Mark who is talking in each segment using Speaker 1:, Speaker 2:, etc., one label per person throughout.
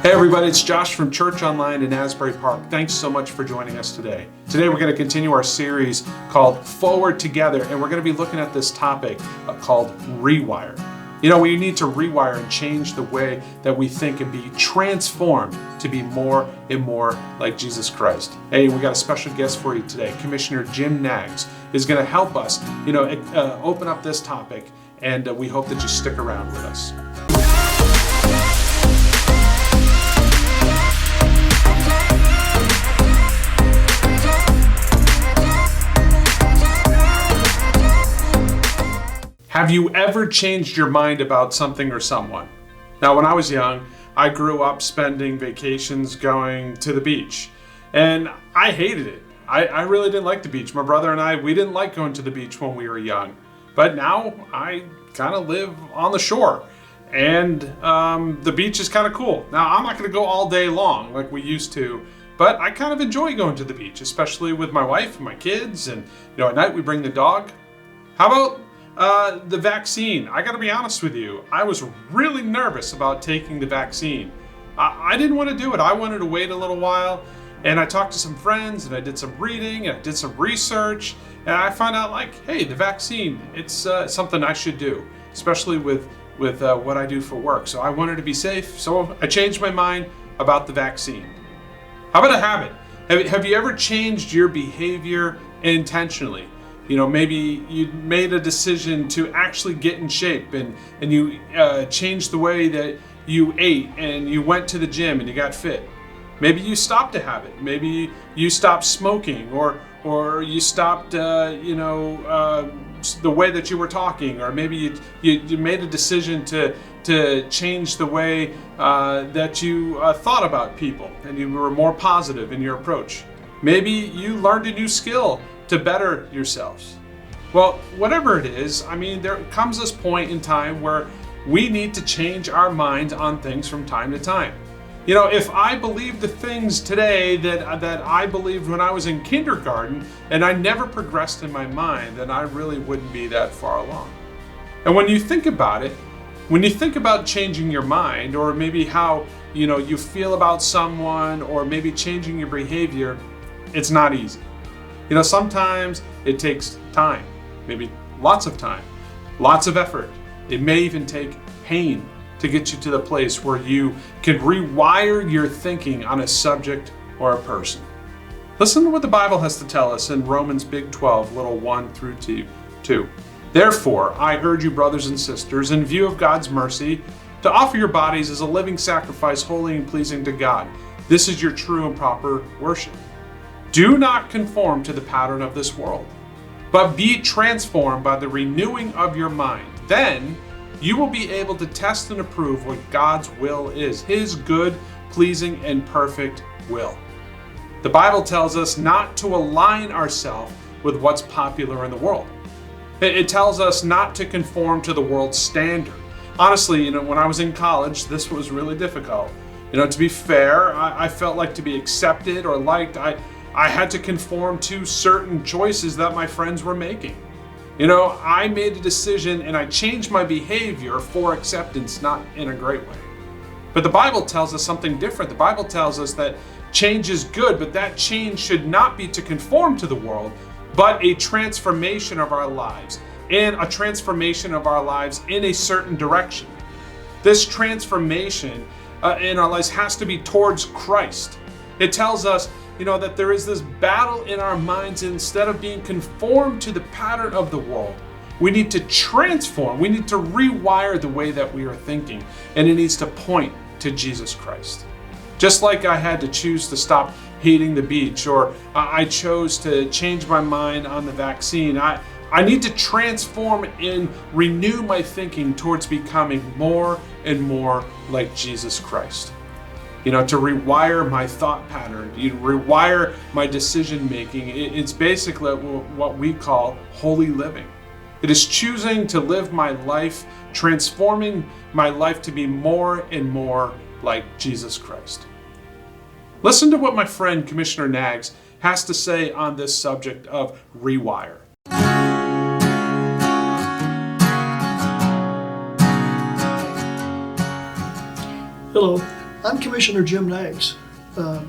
Speaker 1: Hey everybody, it's Josh from Church Online in Asbury Park. Thanks so much for joining us today. Today we're going to continue our series called Forward Together, and we're going to be looking at this topic called Rewire. You know, we need to rewire and change the way that we think and be transformed to be more and more like Jesus Christ. Hey, we got a special guest for you today. Commissioner Jim Nags is going to help us, open up this topic, and we hope that you stick around with us. Have you ever changed your mind about something or someone? Now, when I was young, I grew up spending vacations going to the beach, and I hated it. I really didn't like the beach. My brother and I, we didn't like going to the beach when we were young, but now I kind of live on the shore, and the beach is kind of cool. Now, I'm not going to go all day long like we used to, but I kind of enjoy going to the beach, especially with my wife and my kids, and at night we bring the dog. How about the vaccine? I got to be honest with you. I was really nervous about taking the vaccine. I didn't want to do it. I wanted to wait a little while, and I talked to some friends, and I did some reading, and I did some research, and I found out, hey, the vaccine, it's something I should do, especially with what I do for work. So I wanted to be safe, so I changed my mind about the vaccine. How about a habit? Have you ever changed your behavior intentionally? Maybe you made a decision to actually get in shape and you changed the way that you ate and you went to the gym and you got fit. Maybe you stopped a habit. Maybe you stopped smoking or you stopped, the way that you were talking, or maybe you made a decision to change the way that you thought about people and you were more positive in your approach. Maybe you learned a new skill to better yourselves. Well, whatever it is, there comes this point in time where we need to change our minds on things from time to time. If I believe the things today that I believed when I was in kindergarten and I never progressed in my mind, then I really wouldn't be that far along. And when you think about it, when you think about changing your mind, or maybe how you feel about someone, or maybe changing your behavior, it's not easy. Sometimes it takes time, maybe lots of time, lots of effort. It may even take pain to get you to the place where you can rewire your thinking on a subject or a person. Listen to what the Bible has to tell us in Romans big 12, little 1 through 2. Therefore, I urge you, brothers and sisters, in view of God's mercy, to offer your bodies as a living sacrifice, holy and pleasing to God. This is your true and proper worship. Do not conform to the pattern of this world, but be transformed by the renewing of your mind. Then you will be able to test and approve what God's will is, His good, pleasing, and perfect will. The Bible tells us not to align ourselves with what's popular in the world. It tells us not to conform to the world's standard. Honestly, when I was in college, this was really difficult. To be fair, I felt like to be accepted or liked, I had to conform to certain choices that my friends were making. I made a decision and I changed my behavior for acceptance, not in a great way. But the Bible tells us something different. The Bible tells us that change is good, but that change should not be to conform to the world, but a transformation of our lives, and a transformation of our lives in a certain direction. This transformation in our lives has to be towards Christ. It tells us that there is this battle in our minds. Instead of being conformed to the pattern of the world, we need to transform. We need to rewire the way that we are thinking, and it needs to point to Jesus Christ. Just like I had to choose to stop hating the beach, or I chose to change my mind on the vaccine, I need to transform and renew my thinking towards becoming more and more like Jesus Christ. To rewire my thought pattern, rewire my decision making. It's basically what we call holy living. It is choosing to live my life, transforming my life to be more and more like Jesus Christ. Listen to what my friend Commissioner Nags has to say on this subject of rewire.
Speaker 2: Hello, I'm Commissioner Jim Knaggs, a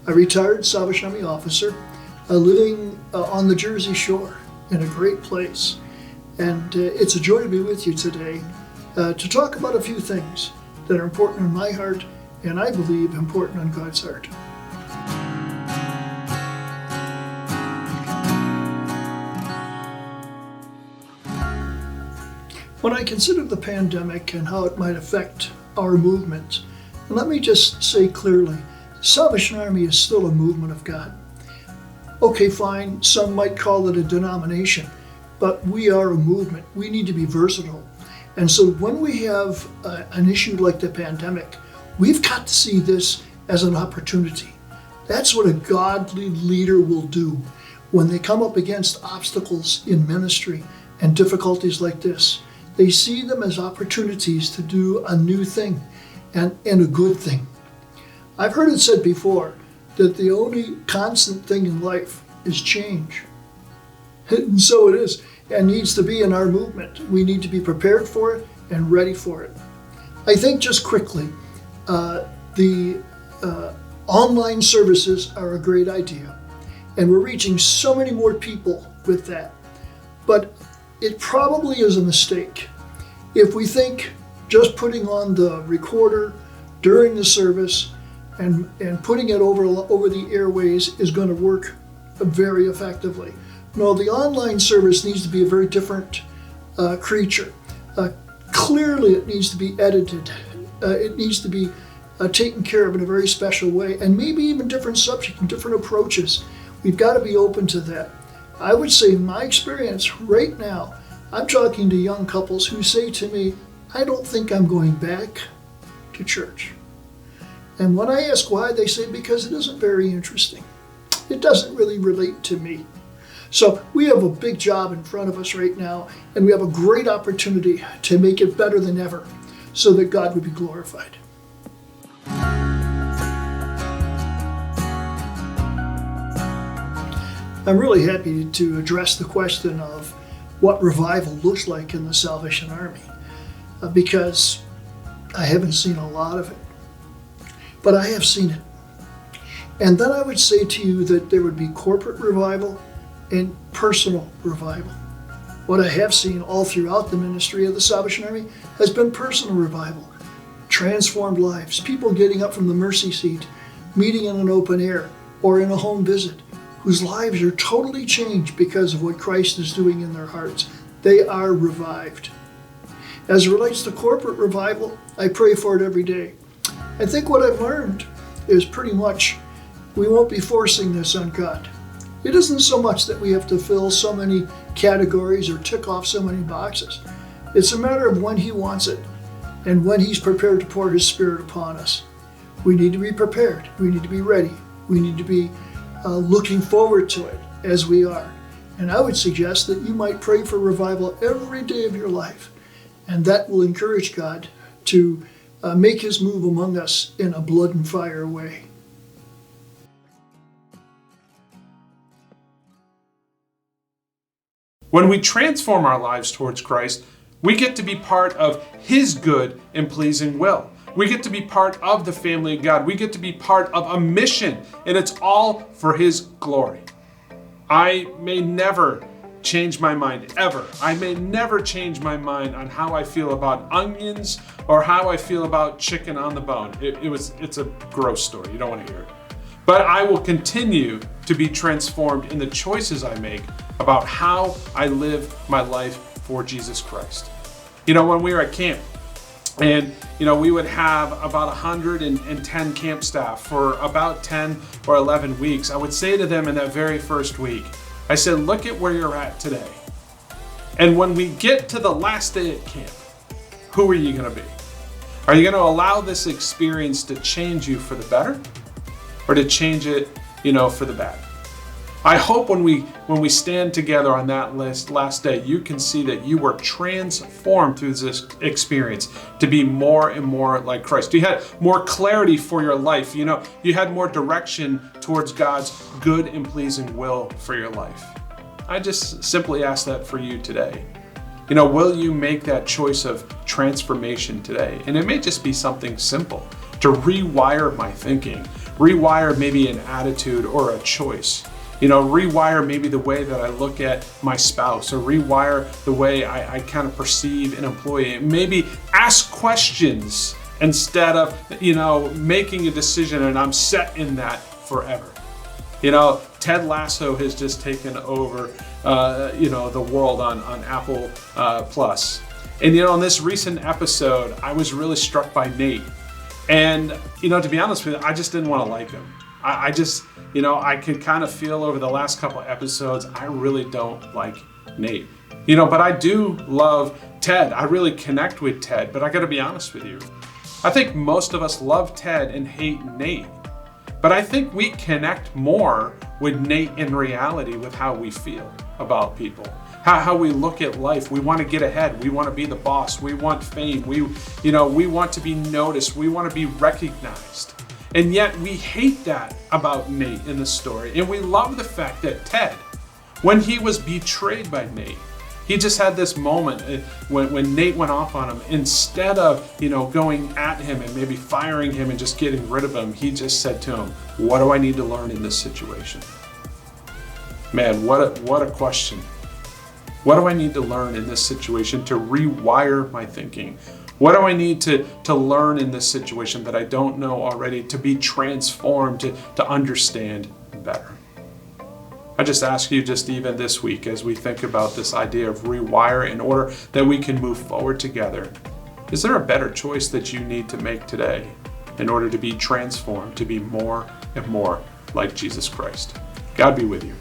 Speaker 2: retired Salvation Army officer living on the Jersey Shore in a great place. And it's a joy to be with you today to talk about a few things that are important in my heart and I believe important in God's heart. When I consider the pandemic and how it might affect our movement, let me just say clearly, the Salvation Army is still a movement of God. Okay, fine, some might call it a denomination, but we are a movement. We need to be versatile. And so when we have an issue like the pandemic, we've got to see this as an opportunity. That's what a godly leader will do when they come up against obstacles in ministry and difficulties like this. They see them as opportunities to do a new thing and a good thing. I've heard it said before that the only constant thing in life is change. And so it is, and needs to be in our movement. We need to be prepared for it and ready for it. I think just quickly, the online services are a great idea, and we're reaching so many more people with that. But it probably is a mistake if we think just putting on the recorder during the service and putting it over the airways is going to work very effectively. No, the online service needs to be a very different creature. Clearly it needs to be edited. It needs to be taken care of in a very special way, and maybe even different subjects and different approaches. We've got to be open to that. I would say in my experience right now, I'm talking to young couples who say to me, I don't think I'm going back to church. And when I ask why, they say because it isn't very interesting. It doesn't really relate to me. So we have a big job in front of us right now, and we have a great opportunity to make it better than ever so that God would be glorified. I'm really happy to address the question of what revival looks like in the Salvation Army, because I haven't seen a lot of it, but I have seen it. And then I would say to you that there would be corporate revival and personal revival. What I have seen all throughout the ministry of the Salvation Army has been personal revival, transformed lives, people getting up from the mercy seat, meeting in an open air or in a home visit, whose lives are totally changed because of what Christ is doing in their hearts. They are revived. As it relates to corporate revival, I pray for it every day. I think what I've learned is pretty much we won't be forcing this on God. It isn't so much that we have to fill so many categories or tick off so many boxes. It's a matter of when He wants it and when He's prepared to pour His Spirit upon us. We need to be prepared. We need to be ready. We need to be looking forward to it as we are. And I would suggest that you might pray for revival every day of your life. And that will encourage God to make His move among us in a blood and fire way.
Speaker 1: When we transform our lives towards Christ, we get to be part of His good and pleasing will. We get to be part of the family of God. We get to be part of a mission, and it's all for His glory. I may never change my mind, ever. I may never change my mind on how I feel about onions or how I feel about chicken on the bone. It's a gross story. You don't want to hear it. But I will continue to be transformed in the choices I make about how I live my life for Jesus Christ. You know, when we were at camp, and we would have about 110 camp staff for about 10 or 11 weeks. I would say to them in that very first week, I said, look at where you're at today. And when we get to the last day at camp, who are you going to be? Are you going to allow this experience to change you for the better or to change it, for the bad? I hope when we stand together on that last day, you can see that you were transformed through this experience to be more and more like Christ. You had more clarity for your life. You had more direction towards God's good and pleasing will for your life. I just simply ask that for you today. Will you make that choice of transformation today? And it may just be something simple. to rewire my thinking, rewire maybe an attitude or a choice. Rewire maybe the way that I look at my spouse, or rewire the way I kind of perceive an employee. Maybe ask questions instead of, making a decision and I'm set in that forever. Ted Lasso has just taken over, the world on Apple Plus. And, in this recent episode, I was really struck by Nate. And, to be honest with you, I just didn't want to like him. I just, I could kind of feel over the last couple of episodes, I really don't like Nate. But I do love Ted. I really connect with Ted, but I got to be honest with you. I think most of us love Ted and hate Nate. But I think we connect more with Nate in reality with how we feel about people, how we look at life. We want to get ahead. We want to be the boss. We want fame. We want to be noticed. We want to be recognized. And yet we hate that about Nate in the story. And we love the fact that Ted, when he was betrayed by Nate, he just had this moment when Nate went off on him. Instead of, going at him and maybe firing him and just getting rid of him, he just said to him, what do I need to learn in this situation? Man, what a question. What do I need to learn in this situation to rewire my thinking? What do I need to learn in this situation that I don't know already to be transformed, to understand better? I just ask you just even this week as we think about this idea of rewire in order that we can move forward together. Is there a better choice that you need to make today in order to be transformed, to be more and more like Jesus Christ? God be with you.